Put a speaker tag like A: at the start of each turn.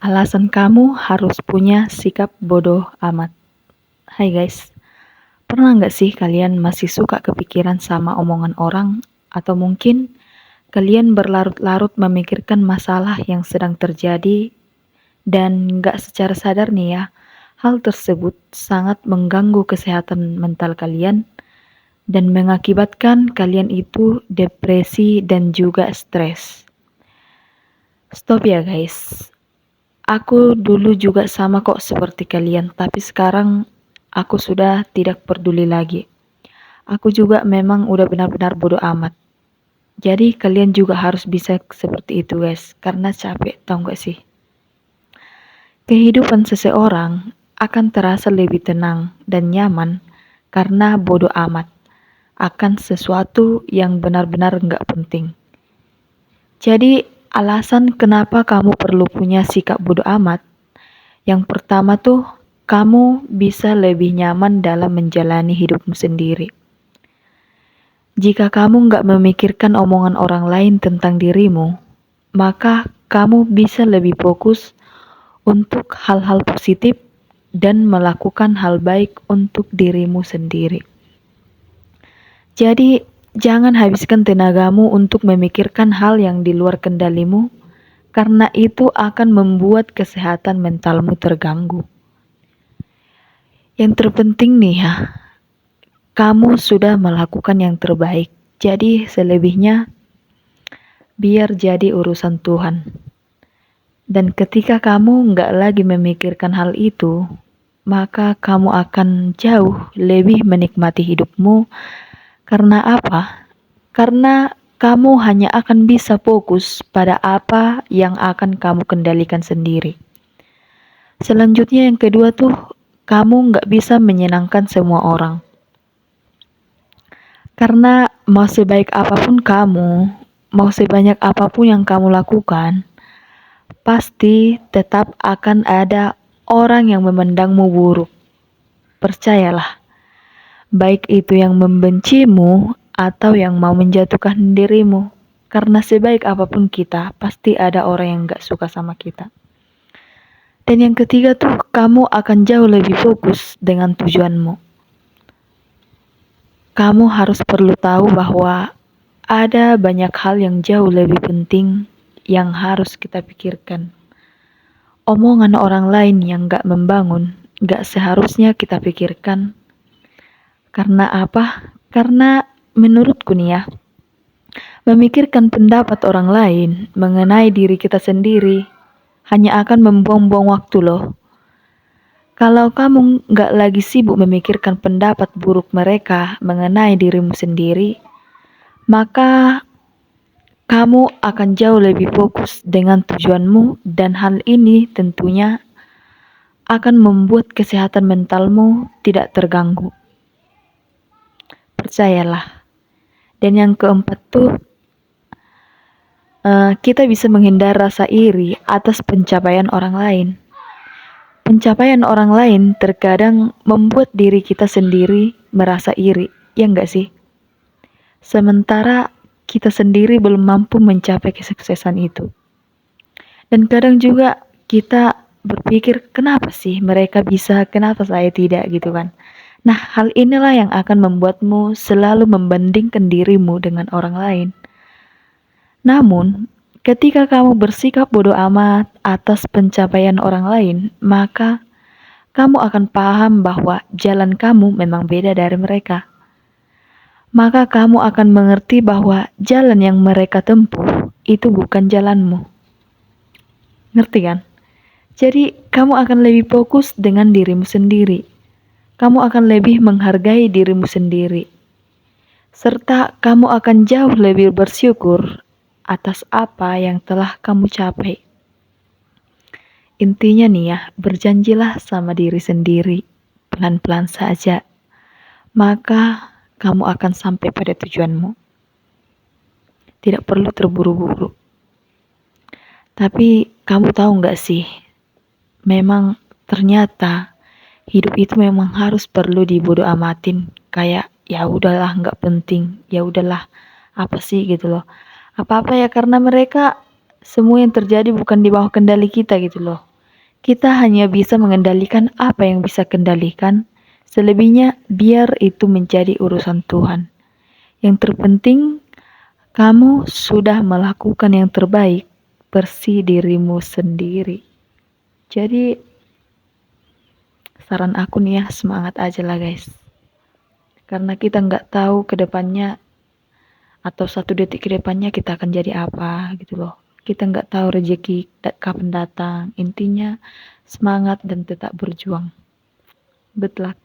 A: Alasan kamu harus punya sikap bodoh amat. Hai guys, pernah nggak sih kalian masih suka kepikiran sama omongan orang? Atau mungkin kalian berlarut-larut memikirkan masalah yang sedang terjadi dan nggak secara sadar nih ya, hal tersebut sangat mengganggu kesehatan mental kalian dan mengakibatkan kalian itu depresi dan juga stres. Stop ya guys. Aku dulu juga sama kok seperti kalian, tapi sekarang aku sudah tidak peduli lagi. Aku juga memang udah benar-benar bodoh amat. Jadi kalian juga harus bisa seperti itu guys, karena capek tau gak sih? Kehidupan seseorang akan terasa lebih tenang dan nyaman karena bodoh amat akan sesuatu yang benar-benar gak penting. Jadi alasan kenapa kamu perlu punya sikap bodoh amat. Yang pertama tuh, kamu bisa lebih nyaman dalam menjalani hidupmu sendiri. Jika kamu nggak memikirkan omongan orang lain tentang dirimu, maka kamu bisa lebih fokus untuk hal-hal positif dan melakukan hal baik untuk dirimu sendiri. Jadi, jangan habiskan tenagamu untuk memikirkan hal yang di luar kendalimu, karena itu akan membuat kesehatan mentalmu terganggu. Yang terpenting nih ya, kamu sudah melakukan yang terbaik. Jadi selebihnya biar jadi urusan Tuhan. Dan ketika kamu nggak lagi memikirkan hal itu, maka kamu akan jauh lebih menikmati hidupmu. Karena apa? Karena kamu hanya akan bisa fokus pada apa yang akan kamu kendalikan sendiri. Selanjutnya yang kedua tuh, kamu nggak bisa menyenangkan semua orang. Karena mau sebaik apapun kamu, mau sebanyak apapun yang kamu lakukan, pasti tetap akan ada orang yang memandangmu buruk. Percayalah, baik itu yang membencimu atau yang mau menjatuhkan dirimu. Karena sebaik apapun kita, pasti ada orang yang gak suka sama kita. Dan yang ketiga tuh, kamu akan jauh lebih fokus dengan tujuanmu. Kamu harus perlu tahu bahwa ada banyak hal yang jauh lebih penting yang harus kita pikirkan. Omongan orang lain yang gak membangun, gak seharusnya kita pikirkan. Karena apa? Karena menurutku nih ya, memikirkan pendapat orang lain mengenai diri kita sendiri hanya akan membuang-buang waktu loh. Kalau kamu nggak lagi sibuk memikirkan pendapat buruk mereka mengenai dirimu sendiri, maka kamu akan jauh lebih fokus dengan tujuanmu dan hal ini tentunya akan membuat kesehatan mentalmu tidak terganggu. Percayalah. Dan yang keempat tuh, kita bisa menghindar rasa iri atas pencapaian orang lain. Pencapaian orang lain terkadang membuat diri kita sendiri merasa iri, ya enggak sih? Sementara kita sendiri belum mampu mencapai kesuksesan itu. Dan kadang juga kita berpikir, kenapa sih mereka bisa, kenapa saya tidak gitu kan. Nah, hal inilah yang akan membuatmu selalu membandingkan dirimu dengan orang lain. Namun, ketika kamu bersikap bodoh amat atas pencapaian orang lain, maka kamu akan paham bahwa jalan kamu memang beda dari mereka. Maka kamu akan mengerti bahwa jalan yang mereka tempuh itu bukan jalanmu. Ngerti kan? Jadi, kamu akan lebih fokus dengan dirimu sendiri. Kamu akan lebih menghargai dirimu sendiri. Serta kamu akan jauh lebih bersyukur atas apa yang telah kamu capai. Intinya nih ya, berjanjilah sama diri sendiri, pelan-pelan saja. Maka kamu akan sampai pada tujuanmu. Tidak perlu terburu-buru. Tapi kamu tahu gak sih, memang ternyata hidup itu memang harus perlu dibodoh amatin. Kayak ya udahlah gak penting, ya udahlah apa sih gitu loh. Apa-apa ya karena mereka semua yang terjadi bukan di bawah kendali kita gitu loh. Kita hanya bisa mengendalikan apa yang bisa kendalikan, selebihnya biar itu menjadi urusan Tuhan. Yang terpenting, kamu sudah melakukan yang terbaik, bersih dirimu sendiri. Jadi, saran aku nih ya, semangat aja lah guys. Karena kita nggak tahu ke depannya atau 1 detik ke depannya kita akan jadi apa gitu loh. Kita nggak tahu rezeki kapan datang. Intinya semangat dan tetap berjuang. Good luck.